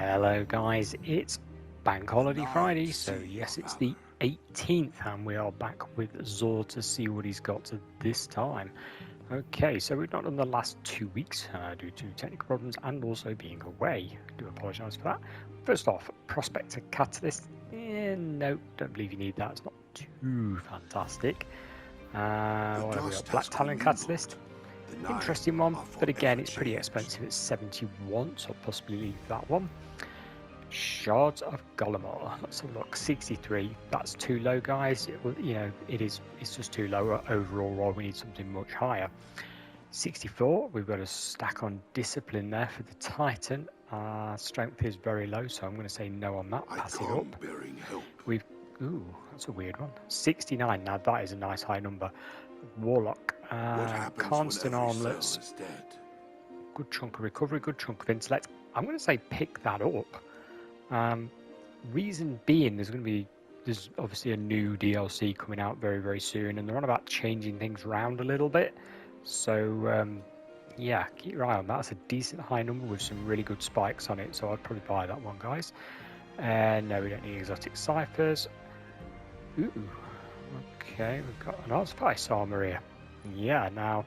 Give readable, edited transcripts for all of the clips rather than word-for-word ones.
Hello guys, it's Bank Holiday Friday, so yes, it's the 18th and we are back with XUR to see what he's got this time. Okay, so we've not done the last 2 weeks due to technical problems and also being away. I do apologise for that. First off, Prospector Catalyst. No, don't believe you need that, it's not too fantastic. What have we got? Black Talon Catalyst. Interesting one, but again, it's pretty expensive. It's 71, so I'll possibly leave that one. Shards of Golomor. Let's have a look. 63. That's too low, guys. It's just too low overall. We need something much higher. 64. We've got a stack on Discipline there for the Titan. Strength is very low, so I'm going to say no on that. Pass it up. Ooh, that's a weird one. 69. Now that is a nice high number. Warlock. Constant armlets. Good chunk of recovery, good chunk of intellect. I'm going to say pick that up. Reason being, there's obviously a new DLC coming out very, very soon, and they're on about changing things around a little bit. So yeah, keep your eye on that. That's a decent high number with some really good spikes on it, so I'd probably buy that one, guys. No, we don't need exotic ciphers. Ooh, okay, we've got an Artifice armor here. Yeah, now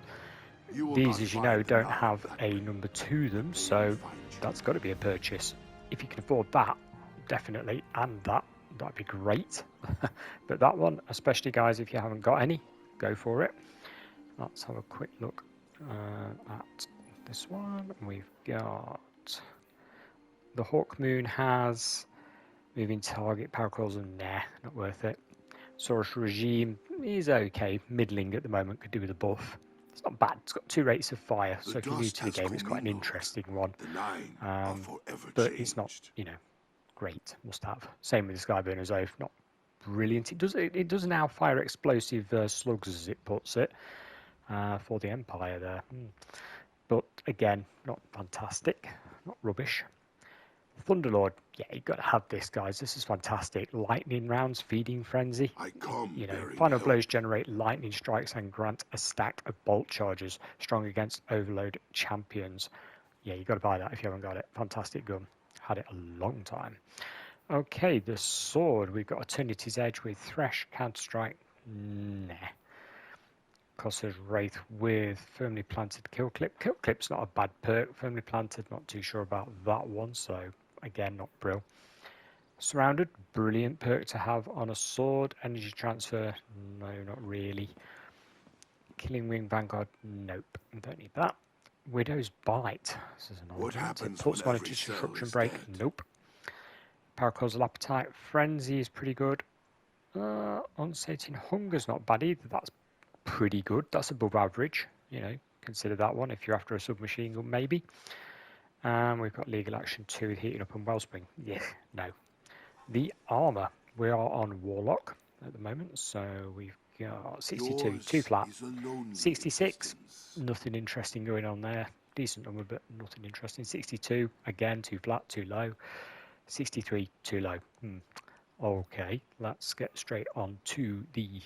these, as you know, don't have a number to them, so that's got to be a purchase. If you can afford that, definitely, and that'd be great. But that one, especially, guys, if you haven't got any, go for it. Let's have a quick look at this one. We've got the Hawk Moon has moving target, power calls, and nah, not worth it. Saurus Regime is okay, middling at the moment, could do with a buff. It's not bad, it's got 2 rates of fire, so if you're new to the game, it's quite an interesting one. But it's not, great, must have. Same with the Skyburner's Oath, not brilliant. It does now fire explosive slugs, as it puts it, for the Empire there. But again, not fantastic, not rubbish. Thunderlord, yeah, you've got to have this, guys. This is fantastic. Lightning rounds, feeding frenzy. Final blows generate lightning strikes and grant a stack of bolt charges, strong against overload champions. Yeah, you've got to buy that if you haven't got it. Fantastic gun. Had it a long time. Okay, the sword. We've got Eternity's Edge with Thresh, Counter-Strike. Nah. Cossa's Wraith with Firmly Planted Kill Clip. Kill Clip's not a bad perk. Firmly Planted, not too sure about that one, so again, not brill. Surrounded, brilliant perk to have on a sword. Energy Transfer, no, not really. Killing Wing Vanguard, nope, don't need that. Widow's Bite, this is an old one. Pulse Monitor Disruption Break, nope. Paracausal Appetite, Frenzy is pretty good. Unsating Hunger's not bad either, that's pretty good. That's above average, consider that one if you're after a submachine gun, maybe. We've got Legal Action 2 with Heating Up and Wellspring. Yeah, no. The armor, we are on Warlock at the moment, so we've got 62, 2 flat. 66, nothing interesting going on there. Decent number, but nothing interesting. 62, again, 2 flat, 2 low. 63, 2 low. Okay, let's get straight on to the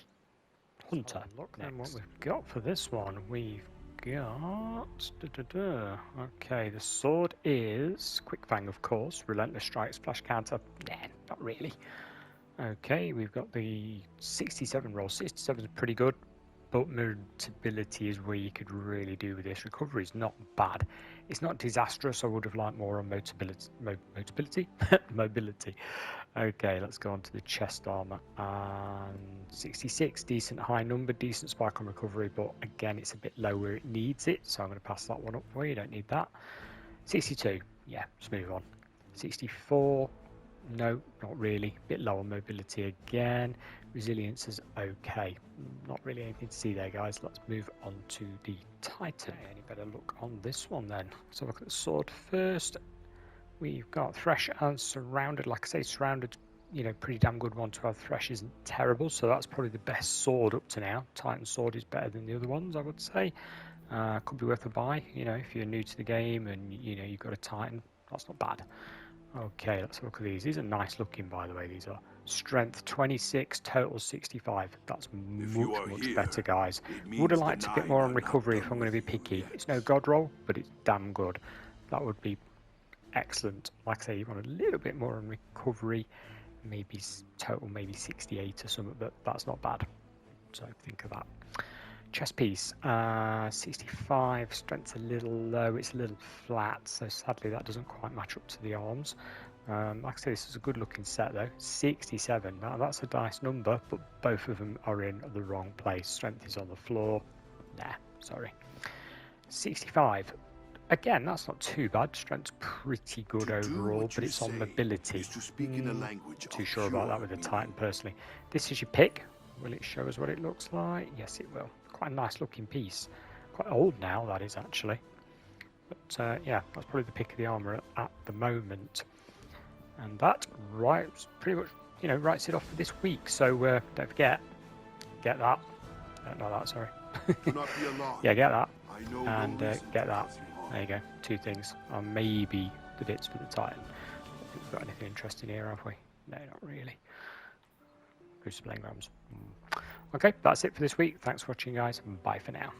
Hunter. Look then what we've got for this one. We've got okay, the sword is Quick Fang, of course. Relentless Strikes, Flash Counter. Nah, not really. Okay, we've got the 67 roll. 67 is pretty good, but Mutability is where you could really do with this. Recovery is not bad. It's not disastrous. I would have liked more on Mutability. Mobility. Okay, let's go on to the chest armor. 66, decent high number, decent spike on recovery, but again, it's a bit low where it needs it, so I'm going to pass that one up for you. Don't need that. 62, yeah, let's move on. 64, no, not really. Bit low on mobility again. Resilience is okay. Not really anything to see there, guys. Let's move on to the Titan. Any better look on this one then? So look at the sword first. We've got Thresh and Surrounded. Like I say, Surrounded, pretty damn good one to have. Thresh isn't terrible, so that's probably the best sword up to now. Titan sword is better than the other ones, I would say. Could be worth a buy, if you're new to the game and, you've got a Titan. That's not bad. Okay, let's look at these. These are nice looking, by the way. These are strength 26, total 65. That's much better, guys. Would have liked a bit more on recovery if I'm going to be picky. It's no god roll, but it's damn good. That would be excellent. Like I say, you want a little bit more on recovery, maybe total, maybe 68 or something, but that's not bad. So think of that. Chest piece, 65, strength's a little low, it's a little flat, so sadly that doesn't quite match up to the arms. Like I say, this is a good looking set though. 67, now that's a nice number, but both of them are in the wrong place. Strength is on the floor. Nah, sorry. 65, again, that's not too bad. Strength's pretty good overall, but it's on mobility. Not too sure about that with the Titan personally. This is your pick. Will it show us what it looks like? Yes, it will. Quite a nice looking piece. Quite old now, that is actually. But yeah, that's probably the pick of the armour at the moment. And that pretty much, writes it off for this week. So don't forget, get that. Not that, sorry. Yeah, get that. And get that. There you go. 2 things. And maybe the bits for the Titan. I don't think we've got anything interesting here, have we? No, not really. Booster playing grams. Okay, that's it for this week. Thanks for watching, guys. Bye for now.